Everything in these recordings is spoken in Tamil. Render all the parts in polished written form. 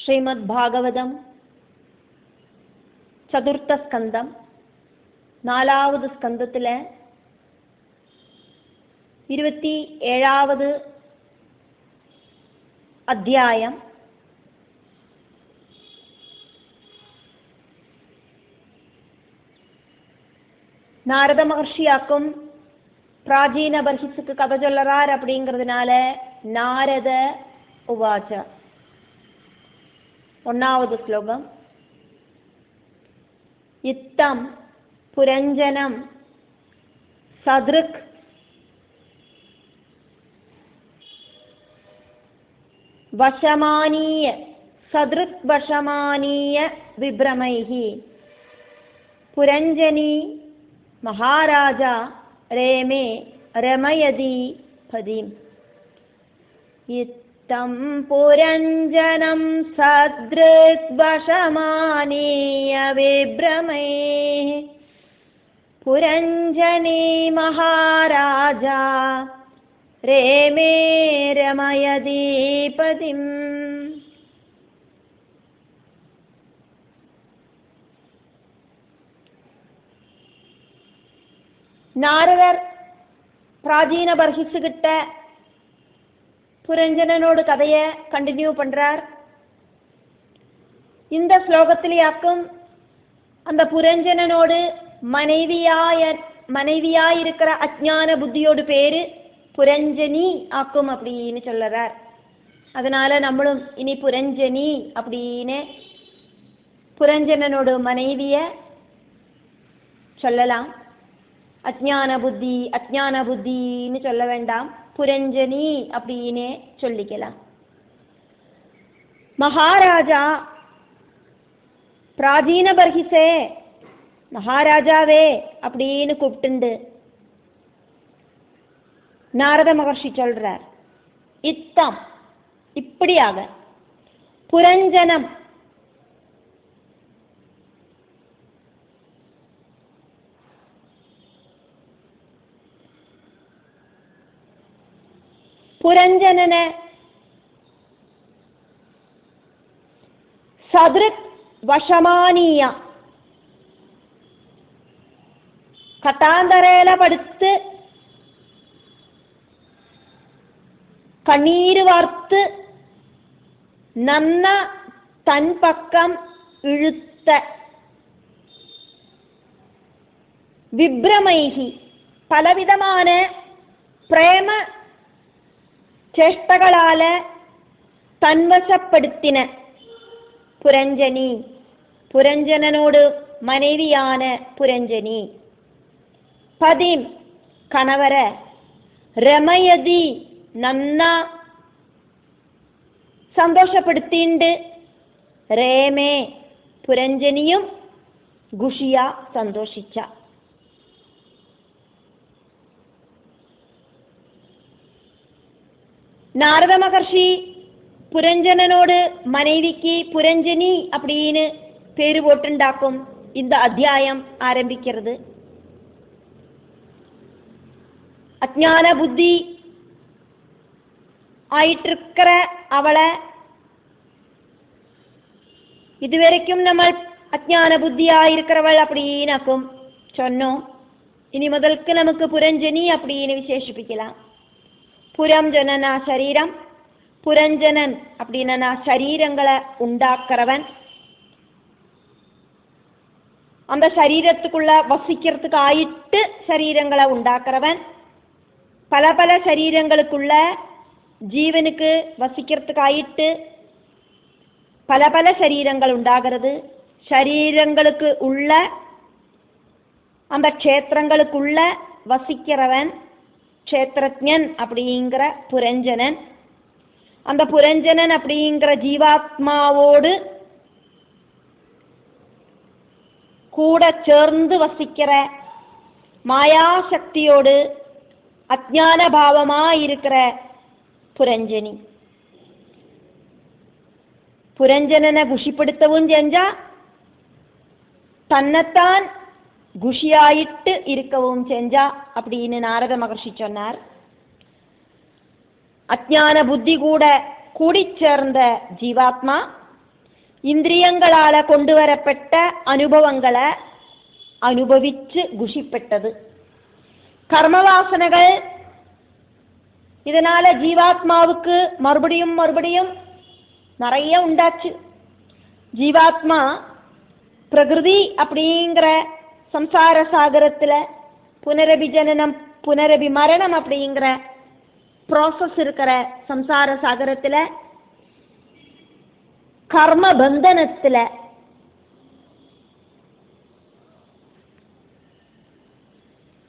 ശ്രീമദ് ഭാഗവതം ചതുർത്ഥ സ്കന്ധം 4ാவது സ്കന്ധത്തിലെ 27ാவது അധ്യായം நாரத மகர்ஷியாக்கும் பிராச்சீன பரிஷத்துக்கு கதை சொல்லறார். அப்படிங்கிறதுனால நாரத உவாச்ச 1வது ஸ்லோகம். இத்தம் புரஞ்சனம் சத்ருக் வசமானீய சத்ருக் வசமானீய விப்ரமைஹி புரஞ்சனி மகாராஜா ரேமே ரமயதி பதிம். இத்தம் புரஞ்சனம் சத்ருக் வசமானீய விப்ரமைஹி புரஞ்சனி மகாராஜா ரேமே ரமயதி பதிம். நாரதர் பிராச்சீன பர்ஹிஸுகிட்ட புரஞ்சனனோடு கதையை கண்டினியூ பண்றார். இந்த ஸ்லோகத்திலேயாக்கும் அந்த புரஞ்சனனோடு மனைவியாயிருக்கிற அஜ்ஞான புத்தியோடு பேரு புரஞ்சனி ஆக்கும் அப்படின்னு சொல்லுறார். அதனால நம்மளும் இனி புரஞ்சனி அப்படின்னு புரஞ்சனனோடு மனைவிய சொல்லலாம். அஜ்ஞான புத்தின்னு சொல்ல வேண்டாம், புரஞ்சனி அப்படின்னு சொல்லிக்கலாம். மகாராஜா பிராச்சீன பர்ஹிஸே, மகாராஜாவே அப்படின்னு கூப்பிட்டு நாரத மகர்ஷி சொல்றார். இத்தம் இப்படியாக, புரஞ்சனம் புரஞ்சனன சத்ருக் வசமானீய കട്ടാന്തറയില പടുത്ത് കണ്ണീര് വാർത്ത് നന്ന തൻപക്കം ഇഴുത്ത വിഭ്രമൈഹി പലവിധமான പ്രേമ ചേഷ്ടകളാല് തൻവശപ്പെടുത്തിന പുരഞ്ജനി, പുരഞ്ജനനോട് മனைவியான പുരഞ്ജനി, പതിം കണവര, രമയതി നന്ന സന്തോഷപ്പെടുത്തിണ്ട്, രേമേ പുരഞ്ജനിയും ഗുഷിയ സന്തോഷിച്ച. நாரத மகர்ஷி புரஞ்சனனோடு மனைவிக்கு புரஞ்சனி அப்படின்னு பேரு போட்டுண்டாக்கும் இந்த அத்தியாயம் ஆரம்பிக்கிறது. அஜ்ஞான புத்தி ஆயிட்டிருக்கிற அவளை இதுவரைக்கும் நம்ம அஜ்ஞான புத்தியாயிருக்கிறவள் அப்படின்னாக்கும் சொன்னோம். இனி முதலுக்கு நமக்கு புரஞ்சனி அப்படின்னு விசேஷிப்பிக்கலாம். புரம் ஜனனா சரீரம், புரஞ்சனன் அப்படின்னா சரீரங்களை உண்டாக்குறவன், அந்த சரீரத்துக்குள்ள வசிக்கிறதுக்கு ஆயிட்டு சரீரங்களை உண்டாக்குறவன், பல பல சரீரங்களுக்குள்ள ஜீவனுக்கு வசிக்கிறதுக்கு ஆயிட்டு பல பல சரீரங்கள் உண்டாகிறது. சரீரங்களுக்கு உள்ள அந்த க்ஷேத்திரங்களுக்குள்ள வசிக்கிறவன் க்ஷேத்ரஜன் அப்படிங்கிற புரஞ்சனன். அந்த புரஞ்சனன் அப்படிங்கிற ஜீவாத்மாவோடு கூட சேர்ந்து வசிக்கிற மாயாசக்தியோடு அஜ்ஞான பாவமாயிருக்கிற புரஞ்சனி. புரஞ்சனனை குஷிப்படுத்தவும் செஞ்சா, தன்னைத்தான் குஷியாயிட்டு இருக்கவும் செஞ்சா அப்படின்னு நாரத மகர்ஷி சொன்னார். அஜ்ஞான புத்தி கூட கூடி சேர்ந்த ஜீவாத்மா இந்திரியங்களால கொண்டு வரப்பட்ட அனுபவங்களை அனுபவிச்சு குஷிப்பட்டது. கர்மவாசனைகள் இதனால ஜீவாத்மாவுக்கு மறுபடியும் மறுபடியும் நிறைய உண்டாச்சு. ஜீவாத்மா பிரகிருதி அப்படிங்கிற சம்சார சாகரத்துல புனரபி ஜனனம் புனரபி மரணம் அப்படிங்கிற ப்ராசஸ் இருக்கிற சம்சார சாகரத்துல கர்ம பந்தனத்துல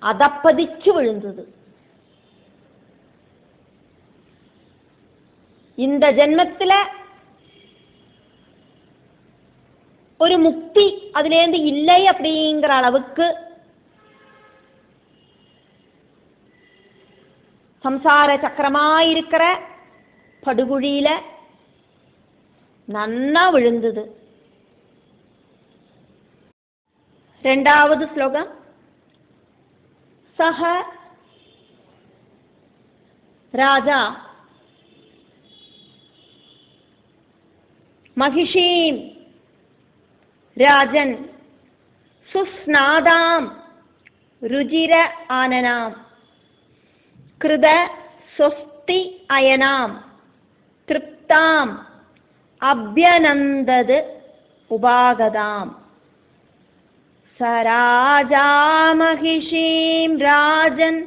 அதப்பதிச்சு விழுந்தது. இந்த ஜென்மத்துல ஒரு முக்தி அதிலேருந்து இல்லை அப்படிங்கிற அளவுக்கு சம்சார சக்கரமாயிருக்கிற படுகுழியில நன்னா விழுந்தது. ரெண்டாவது ஸ்லோகம். சஹ ராஜா மகிஷீம் ராஜன் சுஸ்நாதாம் ருஜிர ஆனனாம் கிருத சொஸ்தி அயனாம் திருப்தாம் அப்யநந்தது உபாகதாம். சராஜா மகிஷீம் ராஜன்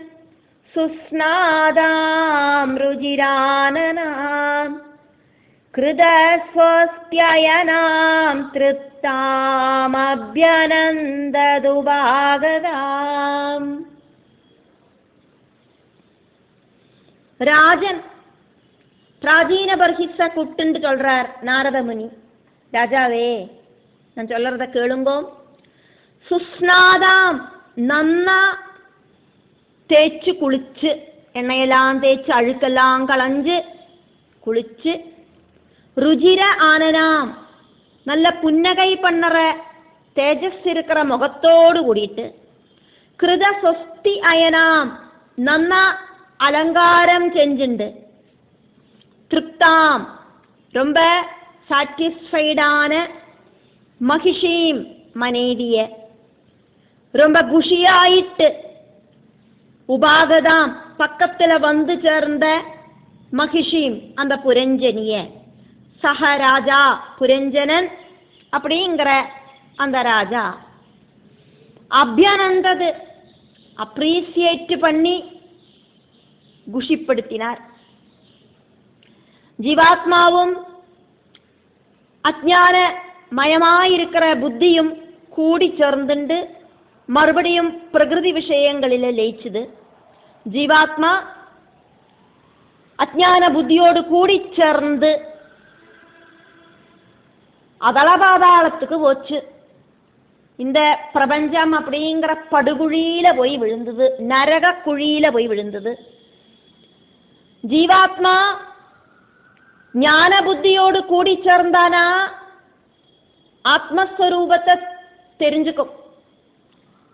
சுஸ்நாதாம் ருஜிரானனாம் கிருத ஸ்வஸ்த்யயனாம் திருப்தாம் அப்யநந்தது உபாகதாம். ராஜன் பிராச்சீன பர்ஹிஸ கூப்பிட்டு சொல்றார் நாரதமுனி. ராஜாவே, நான் சொல்றத கேளுங்கோ. சுஸ்நாதாம் நன்னா தேய்ச்சு குளிச்சு, எண்ணெயெல்லாம் தேய்ச்சு அழுக்கெல்லாம் களைஞ்சு குளிச்சு, ருஜிர ஆனனாம் நல்ல புன்னகை பண்ணற தேஜஸ் இருக்கிற முகத்தோடு கூடிட்டு, கிருத சொஸ்தி அயனாம் நன்னா அலங்காரம் செஞ்சுண்டு, திருப்தாம் ரொம்ப சாட்டிஸ்ஃபைடான மகிஷீம் மனைவிய ரொம்ப குஷியாயிட்டு, உபாகதாம் பக்கத்துல வந்து சேர்ந்த மகிஷீம் அந்த புரஞ்சனிய, சஹ ராஜா புரஞ்சனன் அப்படிங்கிற அந்த ராஜா அபியானந்தது அப்ரீசியேட் பண்ணி குஷிப்படுத்தினார். ஜீவாத்மாவும் அஜ்ஞான மயமாயிருக்கிற புத்தியும் கூடி சேர்ந்துண்டு மறுபடியும் பிரகிருதி விஷயங்களில லயிச்சுது. ஜீவாத்மா அஜ்ஞான புத்தியோடு கூடி சேர்ந்து அதளபாதாளத்துக்கு போச்சு. இந்த பிரபஞ்சம் அப்படிங்கிற படுகுழியில போய் விழுந்தது, நரக குழியில போய் விழுந்தது. ஜீவாத்மா ஞான புத்தியோடு கூடி சேர்ந்தானா ஆத்மஸ்வரூபத்தை தெரிஞ்சுக்கும்.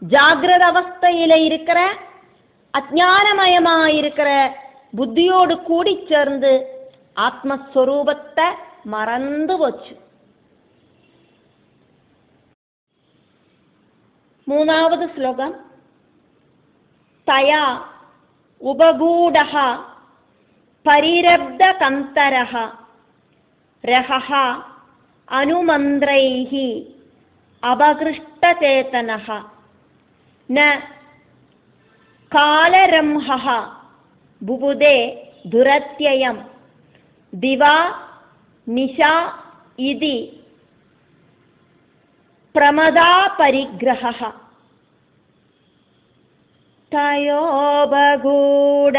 ஜாகிரத அவஸ்தையில இருக்கிற அஜ்ஞானமயமாயிருக்கிற புத்தியோடு கூடி சேர்ந்து ஆத்மஸ்வரூபத்தை மறந்து போச்சு. மூணாவது ஸ்லோகம். தயா உபகூடஹ பரிரப்த கந்தரஹ ரஹஹ அனுமந்திரைஹி அபகிருஷ்டசேதனஹ ந காலரம்ஹஹ புபுதே துரத்யயம் திவா நிஷா இதி பிரமதா பரிக்ரஹ. தயோபகூட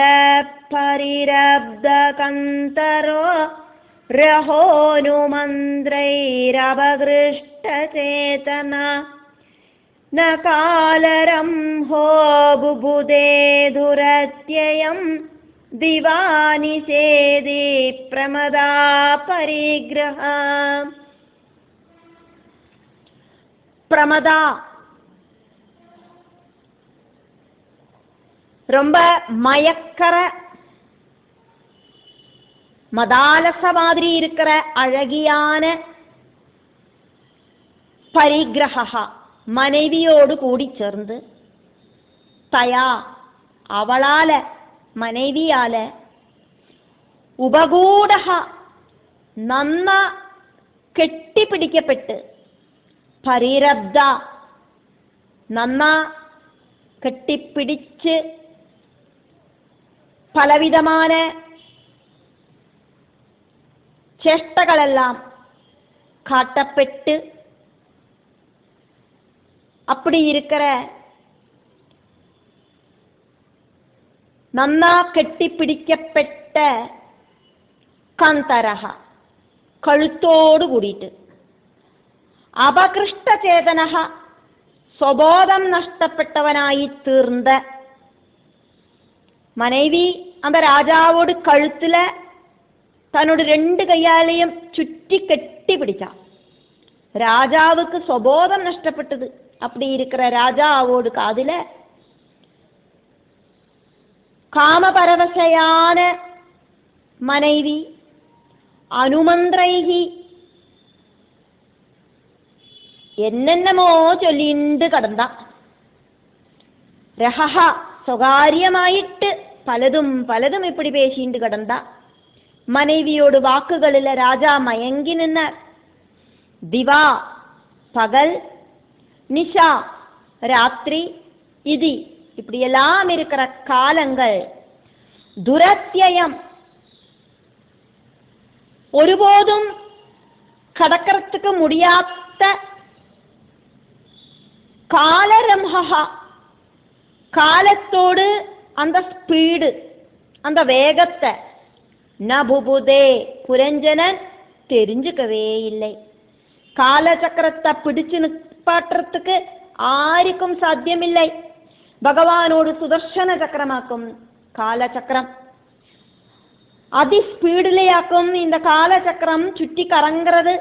பரிரப்த கந்தரோ ரஹோனுமந்திரைரபகிருஷ்டசேதனா ந காலரம்ஹோ புபுதே துரத்யயம் திவா நிஷேதி பிரமதா பரிக்ரஹ. பிரமதா ரொம்ப மயக்கற மதாலச மாதிரி இருக்கிற அழகியான പരിഗ്രഹ മனைவிയോട് കൂടി ചേർന്ന് തയാ അവളാല് മனைவிയാല് ഉപഗൂഢ നന്ന കെട്ടിപ്പിടിക്കപ്പെട്ട് പരിരബ്ധ നന്ന കെട്ടിപ്പിടിച്ച് പലവിധமான ചേഷ്ടകളെല്ലാം காட்டப்பட்டு அப்படி இருக்கிற நன்னா கெட்டிப்பிடிக்கப்பட்ட കാന്തരഹ കഴുത്തോട് കൂടിയിട്ട് അപകൃഷ്ടചേതന സ്വബോധം നഷ്ടപ്പെട്ടവനായി തീർന്ന മனைவி அந்த രാജാവോട് കഴുത്തില് തന്നോട് രണ്ട് കയ്യാലെയും ചുറ്റി കെട്ടിപ്പിടിച്ച രാജാവുക്ക് സ്വബോധം നഷ്ടപ്പെട്ടത് அப்படி இருக்கிற ராஜாவோடு காதில காமபரவசையான மனைவி അനുമന്ത്രൈഹി എന്നോ ചൊല്ലിണ്ട് കടന്ന രഹഹ സ്വകാര്യമായിട്ട് പലതും ഇപ്പടി പേശിണ്ട് കടന്ന മனைவிയോട് വാക്കുകളിലെ രാജാ മയങ്ങി നിന്ന ദിവാ പകൽ நிஷா ராத்திரி இது இப்படியெல்லாம் இருக்கிற காலங்கள் துரத்தியம் ஒருபோதும் கடக்கிறதுக்கு முடியாத காலரம்ஹா காலத்தோடு அந்த ஸ்பீடு அந்த வேகத்தை நபுபுதே புரஞ்சனன் தெரிஞ்சுக்கவே இல்லை. காலச்சக்கரத்தை பிடிச்சு പാത്രத்துக்கு ആർക്കും സാധ്യമില്ല. ഭഗവാനോട് സുദർശന ചക്രമാക്കും കാലചക്രം അതിസ്പീഡിലെയാക്കും இந்த കാലചക്രം ചുറ്റി കറങ്ങുന്നത്.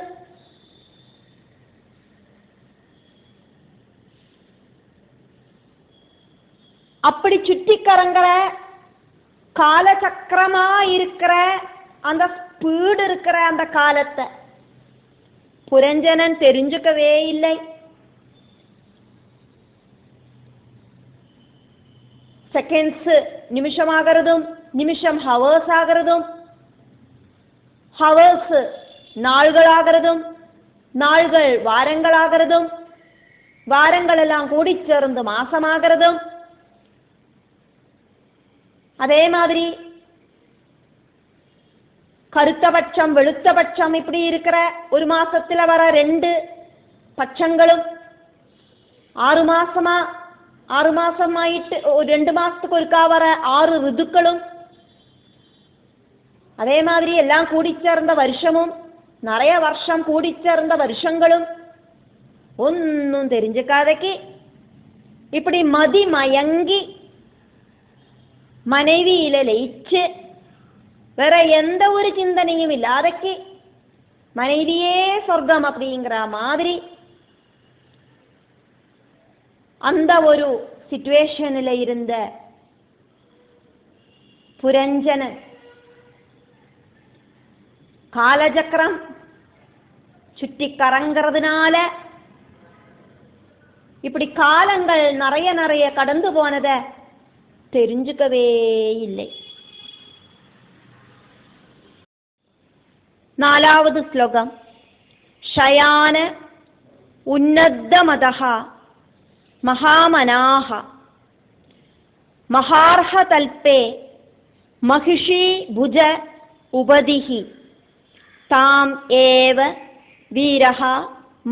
அப்படி சுற்றி கறங்குற காலச்சக்கரமா இருக்கிற அந்த ஸ்பீடு இருக்கிற அந்த காலத்தை புரஞ்சனன் தெரிஞ்சுக்கவே இல்லை. സെക്കൻഡ്സ് നിമിഷമാകരുതും നിമിഷം ഹവേഴ്സ് ആകരുതും ഹവേഴ്സ് നാളുകളാകരുതും നാളുകൾ വാരങ്ങളാകരുതും വാരങ്ങളെല്ലാം കൂടിച്ചേർന്ന് മാസമാകരുതും. அதேமாதிரி கருத்த பட்சம் வெளுத்த பட்சம் இப்படி இருக்கிற ஒரு மாசத்துல வர 2 பட்சங்களும் 6 மாசமாயிட்டு 2 மாசத்துக்கு ஒருக்கா வர 6 ഋതുക്കളും அதே மாதிரி எல்லாம் கூடிச்சேர்ந்த வருஷமும் நிறைய வருஷம் கூடிச்சேர்ந்த வருஷங்களும் ஒன்னும் தெரிஞ்சுக்காதக்கு இப்படி மதி மயங்கி மனைவியில லயிச்சு வேற எந்த ஒரு சிந்தனையும் இல்லாதக்கு மனைவியே சொர்க்கம் அப்படிங்கிற மாதிரி அந்த ஒரு സിറ്റുവേഷനിൽ இருந்த പുരഞ്ജനൻ காலச்சக்கரம் சுற்றி கறங்கிறதுனால இப்படி காலங்கள் நிறைய கடந்து போனதை தெரிஞ்சுக்கவே இல்லை. 4வது ശ്ലോകം ശയാന ഉന്നതമതഃ മഹാമനാഃ മഹാർഹതൽപേ മഹിഷീ ഭുജ ഉപദിഃ താം ഏവ വീരഃ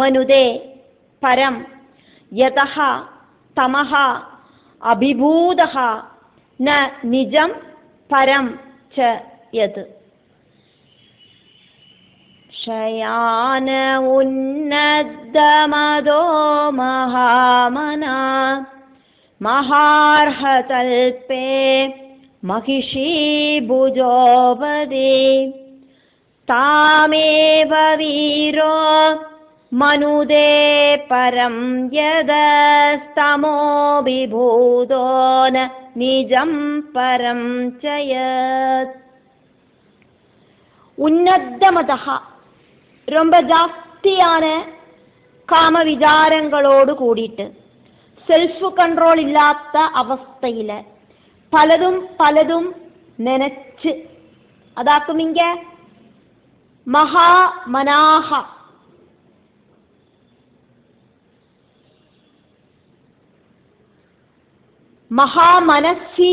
മനുദേ പരം യതഃ തമഃ അഭിഭൂതഃ ന നിജം പരം ച യത്. ശയാന ഉന്നതമദോ മഹാമനാ മഹാർഹതൽപേ മഹിഷീ ഭുജോപദേ താമേവ വീരോ മനുദേ പരം യദസ്തമോ വിഭൂതോ ന നിജം പരം ച യത്. ഉന്നതമതഃ ரொம்ப ஜாஸ்தியான കാമവിചാരങ്ങളോട് കൂടിയിട്ട് സെൽഫ് കൺട്രോൾ ഇല്ലാത്ത അവസ്ഥയിൽ പലതും പലതും നനച്ച് അതാക്കുമിങ്ക മഹാമനാഹ മഹാമനസ്സി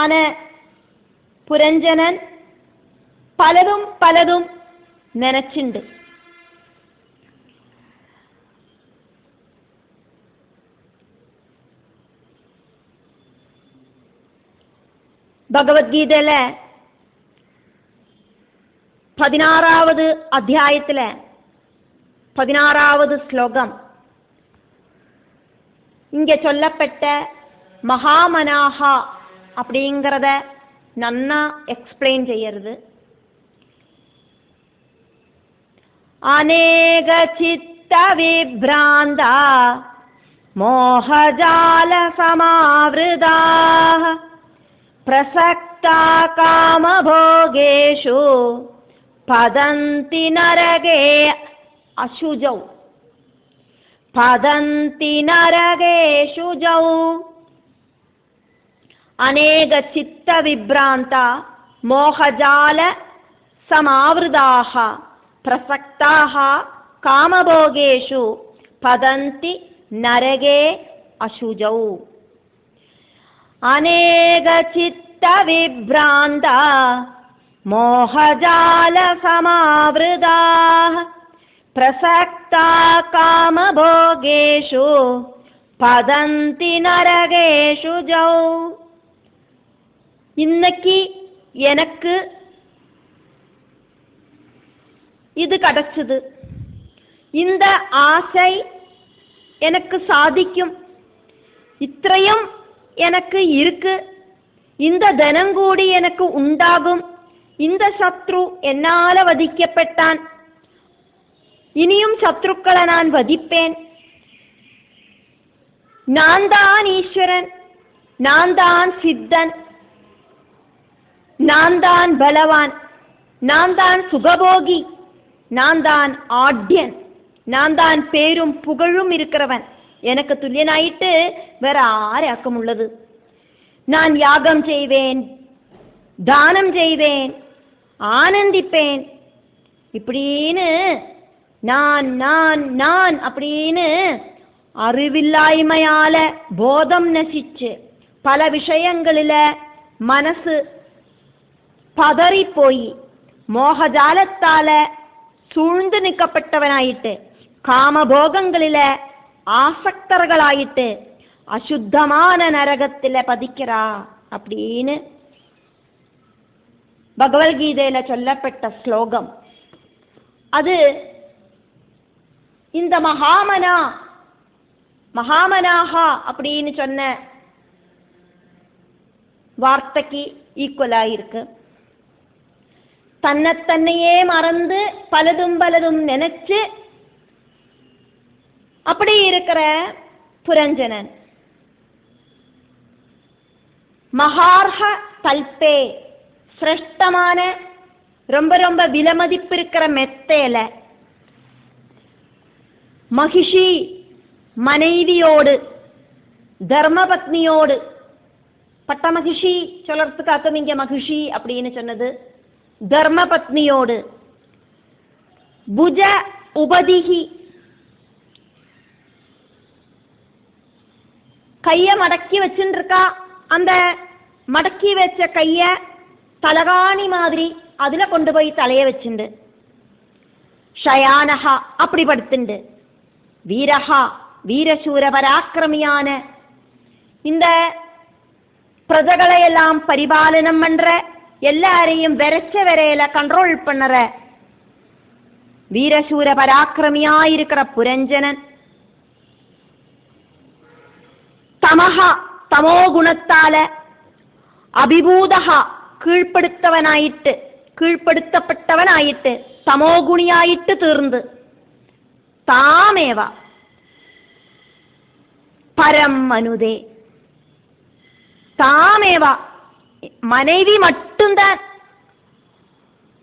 ആണ് പുരഞ്ജനൻ. പലതും പലതും നനച്ചുണ്ട്. ഭഗവത്ഗീതയിലെ 16ാவது അധ്യായത്തിലെ 16ാவது ശ്ലോകം இங்க சொல்லப்பட்ட மகாமனாக அப்படிங்கிறத நன்னா எக்ஸ்பிளைன் செய்யறது. அநேக சித்த விப்ராந்தா மோகஜால சமாவிருதா பிரசக்தா காமபோகேஷு பதந்தி நரகே அசுஜௌ பதந்தி நரகே சுஜௌ. அநேக சித்த விப்ராந்தா மோகஜால சமாவிருதாக பிரசக்தாக காமபோகேஷு பதந்தி நரகே அசுஜௌ. அநேக சித்த விப்ராந்தா மோகஜால சமாவிருதாக பிரசக்தா காமபோகேஷு பதந்தி நரகேஷு ஜௌ. இன்னைக்கு எனக்கு இது கிடைச்சது, இந்த ஆசை எனக்கு சாதிக்கும், இത്രയും எனக்கு இருக்கு, இந்த தனம் கூடி எனக்கு உண்டாகும், இந்த சத்ரு என்னால வதிக்கப்பட்டான், இனியும் சத்ருக்களை நான் வதிப்பேன், நான் தான் ஈஸ்வரன், நான் தான் சித்தன், நான் தான் பலவான், நான் தான் சுகபோகி, நான் தான் ஆட்யன், நான் தான் பேரும் புகழும் இருக்கிறவன், எனக்கு துல்லியனாயிட்டு வேற ஆராக்கம் உள்ளது. நான் யாகம் செய்வேன், தானம் செய்வேன், ஆனந்திப்பேன், இப்படின்னு நான் நான் நான் அப்படின்னு அறிவில்லாய்மையால போதம் நசிச்சு பல விஷயங்களில மனசு பதறி போய் மோகஜாலத்தால சூழ்ந்து நிற்கப்பட்டவனாயிட்டு காமபோகங்களில ஆசக்தர்களாயிட்டு அசுத்தமான நரகத்தில பதிக்கிறா அப்படின்னு பகவத்கீதையில சொல்லப்பட்ட ஸ்லோகம். அது இந்த மகாமனாகா அப்படின்னு சொன்ன வார்த்தைக்கு ஈக்குவலா இருக்கு. தன்னையே மறந்து பலதும் பலதும் நினைச்சு அப்படி இருக்கிற புரஞ்சனன். மகார்ஹ தல்பே, சிரேஷ்டமான ரொம்ப ரொம்ப விலமதிப்பு இருக்கிற மெத்தையில மகிஷி மனைவியோடு தர்மபத்னியோடு, பட்ட மகிஷி சொல்லறதுக்காக இங்க மகிஷி அப்படின்னு சொன்னது, தர்மபத்னியோடு புஜ உபதிகி, கைய மடக்கி வச்சுட்டு இருக்கா, அந்த மடக்கி வச்ச கைய தலகாணி மாதிரி அதுல கொண்டு போய் தலைய வச்சுண்டு, ஷயானஹா அப்படி படுத்துண்டு, வீரஹா வீரசூர பராக்கிரமியான இந்த பிரஜகளை எல்லாம் பரிபாலனம் பண்ற, எல்லாரையும் வெறச்ச வரையில கண்ட்ரோல் பண்ணற வீரசூர பராக்கிரமியாயிருக்கிற புரஞ்சனன். தமஹா தமோ குணத்தால அபிபூதஹா கீழ்ப்படுத்தப்பட்டவனாயிட்டு தமோகுணியாயிட்டு தீர்ந்து, தாமேவா பரம் மனுதே, தாமேவா மனைவி மட்டும்தான்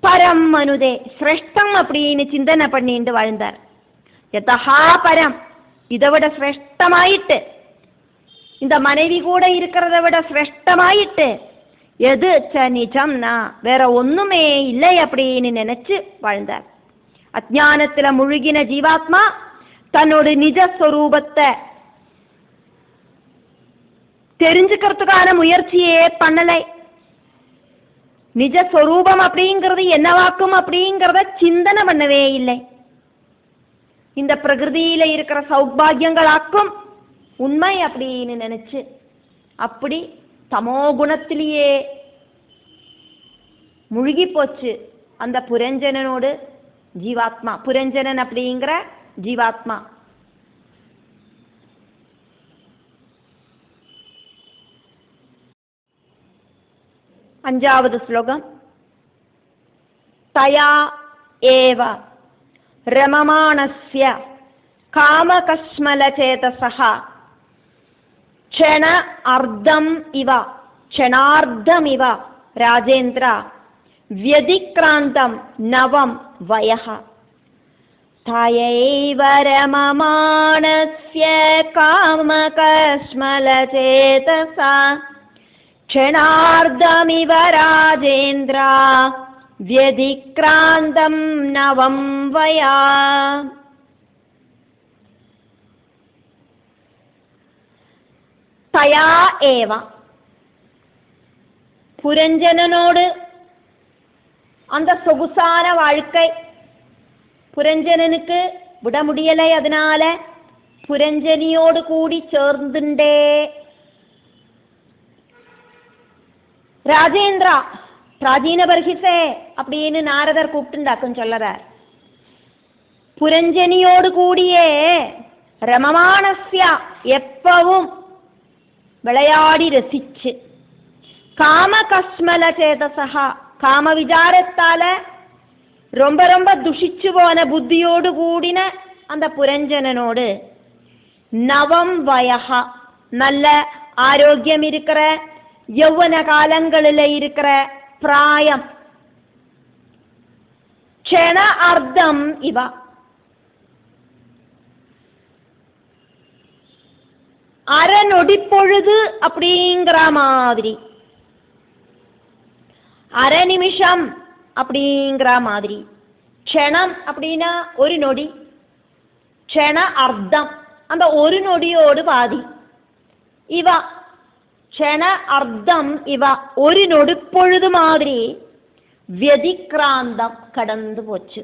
பரம் மனுதே சிரேஷ்டம் அப்படின்னு சிந்தனை பண்ணிட்டு வாழ்ந்தார். யதஹாபரம், இதை விட சிரேஷ்டமாயிட்டு, இந்த மனைவி கூட இருக்கிறத விட சிரேஷ்டமாயிட்டு, எது நிஜம்னா வேற ஒண்ணுமே இல்லை அப்படின்னு நினைச்சு வாழ்ந்தார். அஜானத்துல முழுகின ஜீவாத்மா தன்னோட நிஜஸ்வரூபத்தை தெரிஞ்சுக்கிறதுக்கான முயற்சியே பண்ணலை. நிஜஸ்வரூபம் அப்படிங்கிறது என்னவாக்கும் அப்படிங்கிறத சிந்தனை பண்ணவே இல்லை. இந்த பிரகிருதியில இருக்கிற சௌபாகியங்களாக்கும் உண்மை அப்படின்னு நினைச்சு அப்படி தமோ குணத்திலேயே முழுகி போச்சு அந்த புரஞ்சனனோடு ஜீவாத்மா. புரஞ்சனன் அப்படிங்கிற ஜீவாத்மா. அஞ்சாவது ஸ்லோகம். தயா ஏவ ரமமாணஸ்ய காமகஸ்மலசேதசஹ க்ஷண அர்த்தம் இவ க்ஷணார்த்தமிவ ராஜேந்திர व्यधिक्रान्तं नवं वयः. तयैव रममाणस्य कामकस्मलचेतसा क्षणार्धमिव राजेन्द्र व्यधिक्रान्तं नवं वया. तया एव புரஞ்சனனோடு அந்த சொகுசான வாழ்க்கை புரஞ்சனனுக்கு விட முடியலை. அதனால புரஞ்சனியோடு கூடி சேர்ந்துண்டே ராஜேந்திரா பிராச்சீன பர்ஹிசே அப்படின்னு நாரதர் கூப்பிட்டுண்டாக்கும் சொல்லறார். புரஞ்சனியோடு கூடியே ரமமானஸ்யா எப்பவும் விளையாடி ரசிச்சு, காம கஸ்மல சேதசா காம விசாரத்தால ரொம்ப ரொம்ப துஷிச்சு போன புத்தியோடு கூடின அந்த புரஞ்சனனோடு நவம் வயஹா நல்ல ஆரோக்கியம் இருக்கிற யௌவன காலங்களில் இருக்கிற பிராயம் க்ஷண அர்த்தம் இவ அரை நொடிப்பொழுது அப்படிங்கிற மாதிரி, அரை நிமிஷம் அப்படிங்கிற மாதிரி. க்ஷணம் அப்படின்னா ஒரு நொடி, க்ஷண அர்த்தம் அந்த ஒரு நொடியோடு பாதி. இவ க்ஷண அர்த்தம் இவ ஒரு நொடிப்பொழுது மாதிரி व्यधिक्रांतம் கடந்து போச்சு.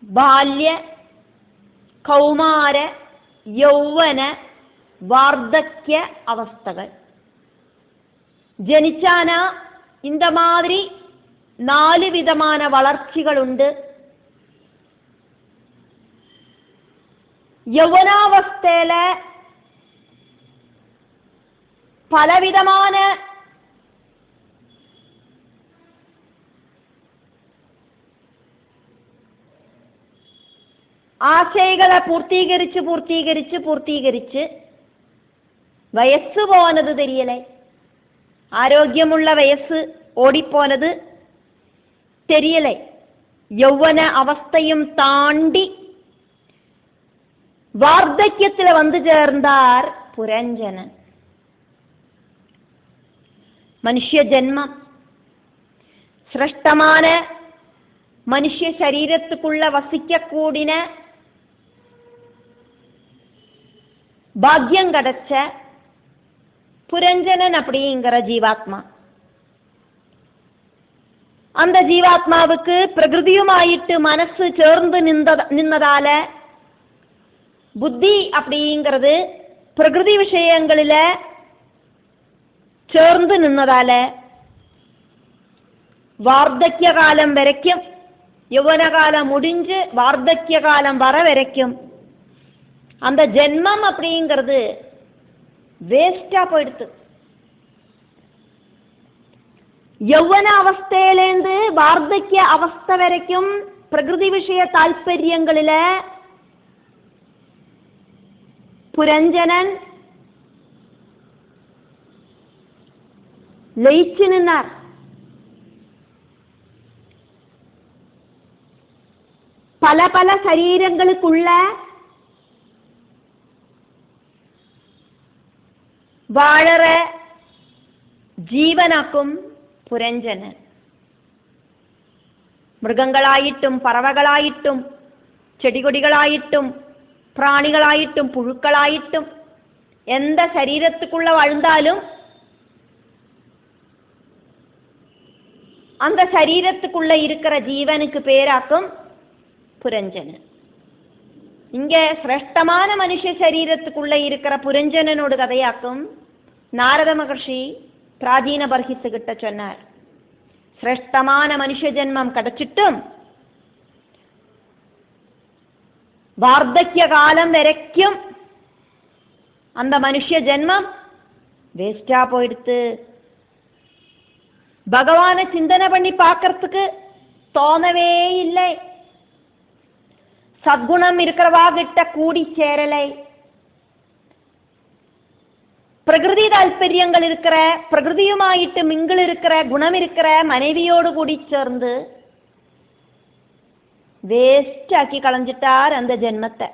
ബാല്യ കൗമാര യൗവന വാർദ്ധക്യ അവസ്ഥകൾ ജനിച്ചാന இந்த மாதிரி 4 விதமான வளர்ச்சிகளுண்டு. யௌவனாவஸ்தையில பலவிதமான ആശയങ്ങളെ പൂർത്തീകരിച്ച് വയസ്സ് പോനത് തെരിയലേ, ആരോഗ്യമുള്ള വയസ്സ് ഓടിപ്പോനത് തെരിയലേ. യൗവന അവസ്ഥയും താണ്ടി വാർദ്ധക്യത്തിൽ വന്നു ചേർന്നാർ പുരഞ്ജനൻ. മനുഷ്യ ജന്മം ശ്രേഷ്ഠமான மனுஷ சரீரத்துக்குள்ள வசிக்கக்கூடிய பாக்கியம் கிடைச்ச புரஞ்சனன் அப்படிங்கிற ஜீவாத்மா. அந்த ஜீவாத்மாவுக்கு பிரகிருதியுமாயிட்டு மனசு சேர்ந்து நின்னதால புத்தி அப்படிங்கிறது பிரகிருதி விஷயங்களில சேர்ந்து நின்னதால வார்த்தக்ய காலம் வரைக்கும், யௌவன காலம் முடிஞ்சு வார்த்தக்ய காலம் வர வரைக்கும் அந்த ஜென்மம் அப்படிங்கிறது வேஸ்டா போயிடுத்து. யௌவன அவஸ்தையிலேருந்து வார்த்தக்ய அவஸ்தை வரைக்கும் பிரகிருதி விஷய தால்பரியங்களில புரஞ்சனன் லயிச்சு நின்னார். பல பல சரீரங்களுக்குள்ள வாழற ജീവനാക്കും പുരഞ്ജനൻ. മൃഗങ്ങളായിട്ടും പറവകളായിട്ടും ചെടികൊടികളായിട്ടും പ്രാണികളായിട്ടും പുഴുക്കളായിട്ടും എന്ത ശരീരத்துக்குள்ள வாழ்ந்தாலும் அந்த சரீரத்துக்குள்ள இருக்கிற ஜீவனுக்கு பேராக்கும் புரஞ்சனன். இங்க சிரேஷ்டமான மனுஷ சரீரத்துக்குள்ள இருக்கிற புரஞ்சனனோட கதையாக்கும் நாரத மகர்ஷி பிராச்சீன பர்ஹித்துக்கிட்ட சொன்னார். சிரேஷ்டமான மனுஷ ஜென்மம் கிடைச்சிட்டும் வார்த்தக்ய காலம் வரைக்கும் அந்த மனுஷ ஜென்மம் வேஸ்டா போயிடுத்து. பகவானை சிந்தனை பண்ணி பார்க்கறதுக்கு தோணவே இல்லை. சத்குணம் இருக்கிறவா கிட்ட கூடி சேரலை. பிரகிருதி தால்பரியங்கள் இருக்கிற பிரகிருதியுமாயிட்டு மிங்கிள் இருக்கிற குணம் இருக்கிற மனைவியோடு கூடி சேர்ந்து வேஸ்ட் ஆக்கி களைஞ்சிட்டார் அந்த ஜென்மத்தை.